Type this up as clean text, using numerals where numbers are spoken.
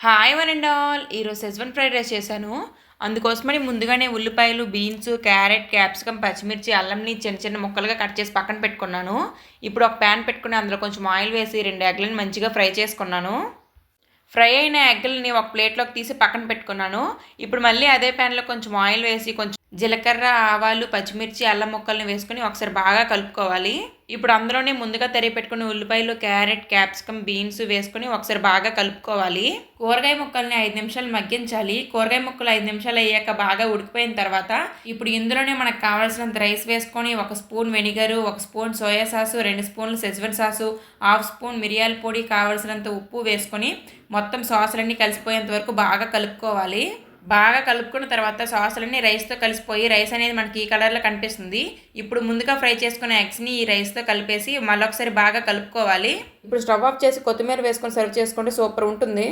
Hi one and all. ఈరోజు Schezwan fried rice చేశాను. అందుకోసమని ముందుగానే ఉల్లిపాయలు, బీన్స్, క్యారెట్, క్యాప్సికమ్, పచ్చిమిర్చి, అల్లంని చిన్న చిన్న ముక్కలుగా కట్ చేసి పక్కన పెట్టుకున్నాను. ఇప్పుడు ఒక ప్యాన్ పెట్టుకుని అందులో కొంచెం ఆయిల్ వేసి 2 ఎగ్లను మంచిగా ఫ్రై చేసుకున్నాను. ఫ్రై అయిన ఎగ్లని ఒక ప్లేట్లోకి తీసి పక్కన పెట్టుకున్నాను. ఇప్పుడు మళ్ళీ అదే ప్యాన్లో కొంచెం ఆయిల్ వేసి కొంచెం జీలకర్ర, ఆవాలు, పచ్చిమిర్చి, అల్లం ముక్కల్ని వేసుకొని ఒకసారి బాగా కలుపుకోవాలి. ఇప్పుడు అందులోనే ముందుగా తరిగి పెట్టుకుని ఉల్లిపాయలు, క్యారెట్, క్యాప్సికమ్, బీన్స్ వేసుకొని ఒకసారి బాగా కలుపుకోవాలి. కూరగాయ ముక్కల్ని 5 నిమిషాలు మగ్గించాలి. కూరగాయ ముక్కలు 5 నిమిషాలు అయ్యాక బాగా ఉడికిపోయిన తర్వాత ఇప్పుడు ఇందులోనే మనకు కావాల్సినంత రైస్ వేసుకొని 1 spoon vinegar, 1 spoon soya sauce, 2 స్పూన్లు సెజ్వాన్ సాసు, 1/2 స్పూన్ మిరియాల పొడి, కావాల్సినంత ఉప్పు వేసుకొని మొత్తం సాసులన్నీ కలిసిపోయేంత వరకు బాగా కలుపుకోవాలి. బాగా కలుపుకున్న తర్వాత సాసులన్నీ రైస్తో కలిసిపోయి రైస్ అనేది మనకి ఈ కలర్లో కనిపిస్తుంది. ఇప్పుడు ముందుగా ఫ్రై చేసుకున్న ఎగ్స్ని ఈ రైస్తో కలిపేసి మళ్ళీ ఒకసారి బాగా కలుపుకోవాలి. ఇప్పుడు స్టవ్ ఆఫ్ చేసి కొత్తిమీర వేసుకొని సర్వ్ చేసుకుంటే సూపర్ ఉంటుంది.